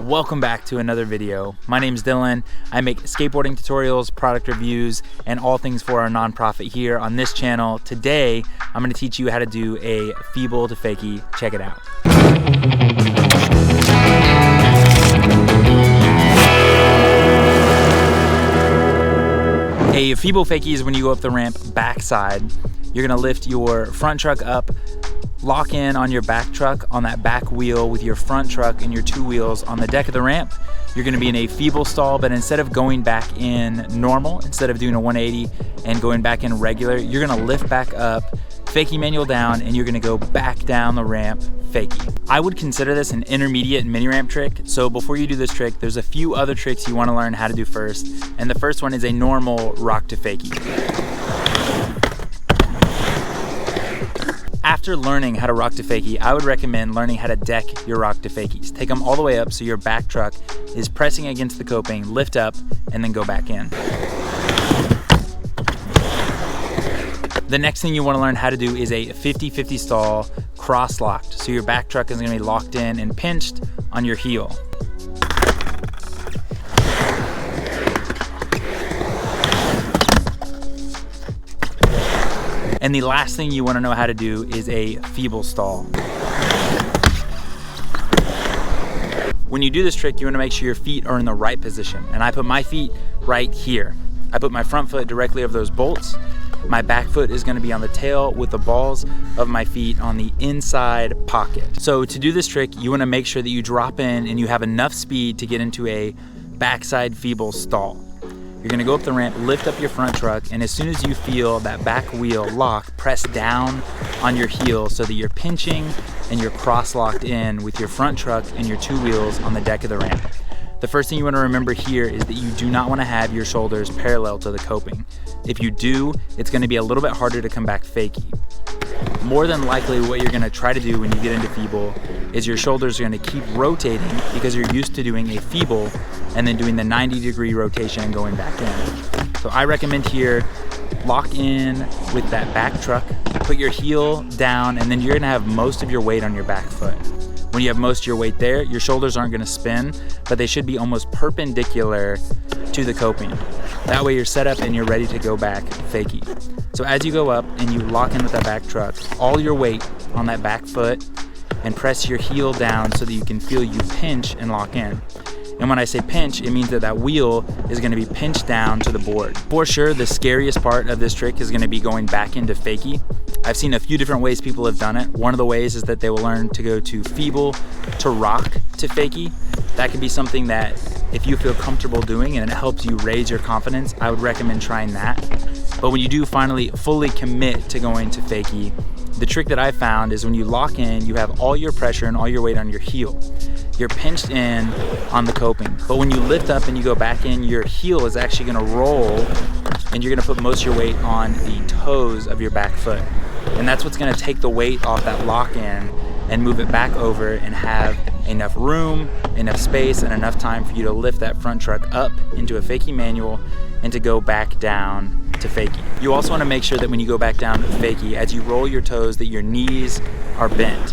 Welcome back to another video. My name's Dylan. I make skateboarding tutorials, product reviews, and all things for our nonprofit here on this channel. Today, I'm going to teach you how to do a Feeble to Fakie. Check it out. A Feeble Fakie is when you go up the ramp backside. You're going to lift your front truck up, lock in on your back truck on that back wheel with your front truck and your two wheels on the deck of the ramp. You're going to be in a Feeble stall, but instead of going back in normal, instead of doing a 180 and going back in regular, you're going to lift back up, Fakie manual down, and you're going to go back down the ramp Fakie. I would consider this an intermediate mini ramp trick, so before you do this trick, there's a few other tricks you want to learn how to do first, and the first one is a normal rock to Fakie. After learning how to rock to Fakie, I would recommend learning how to deck your rock to Fakies. Take them all the way up so your back truck is pressing against the coping, lift up, and then go back in. The next thing you want to learn how to do is a 50-50 stall cross-locked. So your back truck is going to be locked in and pinched on your heel. And the last thing you want to know how to do is a Feeble stall. When you do this trick, you want to make sure your feet are in the right position. And I put my feet right here. I put my front foot directly over those bolts. My back foot is going to be on the tail with the balls of my feet on the inside pocket. So to do this trick, you want to make sure that you drop in and you have enough speed to get into a backside Feeble stall. You're gonna go up the ramp, lift up your front truck, and as soon as you feel that back wheel lock, press down on your heel so that you're pinching and you're cross-locked in with your front truck and your two wheels on the deck of the ramp. The first thing you wanna remember here is that you do not wanna have your shoulders parallel to the coping. If you do, it's gonna be a little bit harder to come back Fakie. More than likely what you're gonna try to do when you get into Feeble is your shoulders are gonna keep rotating because you're used to doing a Feeble and then doing the 90-degree rotation and going back in. So I recommend here, lock in with that back truck, put your heel down, and then you're gonna have most of your weight on your back foot. When you have most of your weight there, your shoulders aren't gonna spin, but they should be almost perpendicular to the coping. That way you're set up and you're ready to go back Fakie. So as you go up and you lock in with that back truck, all your weight on that back foot and press your heel down so that you can feel you pinch and lock in. And when I say pinch, it means that that wheel is going to be pinched down to the board. For sure, the scariest part of this trick is going to be going back into Fakie. I've seen a few different ways people have done it. One of the ways is that they will learn to go to Feeble to rock to Fakie. That can be something that if you feel comfortable doing and it helps you raise your confidence, I would recommend trying that. But when you do finally fully commit to going to Fakie, the trick that I found is when you lock in, you have all your pressure and all your weight on your heel. You're pinched in on the coping, but when you lift up and you go back in, your heel is actually gonna roll and you're gonna put most of your weight on the toes of your back foot. And that's what's gonna take the weight off that lock in and move it back over and have enough room, enough space, and enough time for you to lift that front truck up into a Fakie manual and to go back down to Fakie. You also wanna make sure that when you go back down to Fakie, as you roll your toes, that your knees are bent.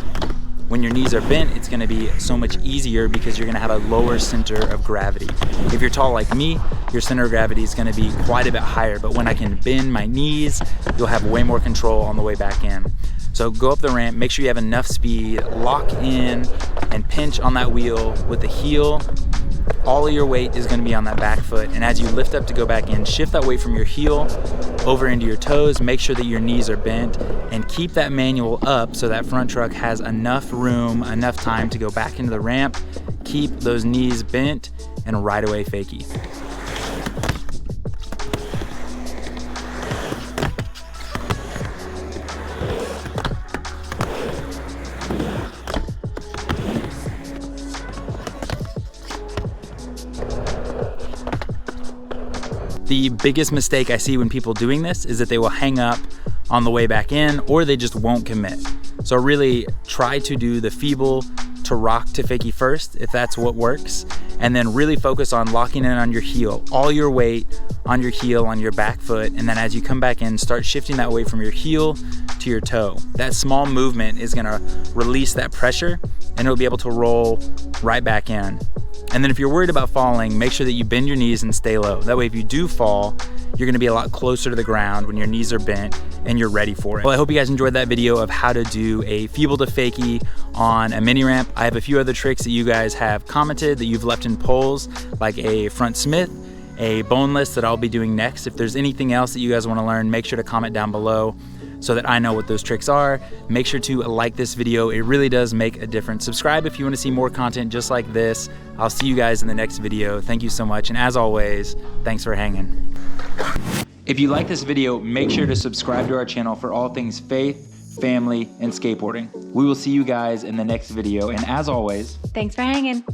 When your knees are bent, it's gonna be so much easier because you're gonna have a lower center of gravity. If you're tall like me, your center of gravity is gonna be quite a bit higher, but when I can bend my knees, you'll have way more control on the way back in. So go up the ramp, make sure you have enough speed, lock in and pinch on that wheel with the heel. All of your weight is gonna be on that back foot, and as you lift up to go back in, shift that weight from your heel over into your toes, make sure that your knees are bent, and keep that manual up so that front truck has enough room, enough time to go back into the ramp, keep those knees bent, and right away Fakie. The biggest mistake I see when people doing this is that they will hang up on the way back in or they just won't commit. So really try to do the Feeble to rock to Fakie first, if that's what works, and then really focus on locking in on your heel, all your weight on your heel, on your back foot, and then as you come back in, start shifting that weight from your heel to your toe. That small movement is gonna release that pressure and it'll be able to roll right back in. And then if you're worried about falling, make sure that you bend your knees and stay low. That way if you do fall, you're gonna be a lot closer to the ground when your knees are bent and you're ready for it. Well, I hope you guys enjoyed that video of how to do a Feeble to Fakie on a mini ramp. I have a few other tricks that you guys have commented that you've left in polls, like a front Smith, a boneless that I'll be doing next. If there's anything else that you guys wanna learn, make sure to comment down below so that I know what those tricks are. Make sure to like this video. It really does make a difference. Subscribe if you wanna see more content just like this. I'll see you guys in the next video. Thank you so much. And as always, thanks for hanging. If you like this video, make sure to subscribe to our channel for all things faith, family, and skateboarding. We will see you guys in the next video. And as always, thanks for hanging.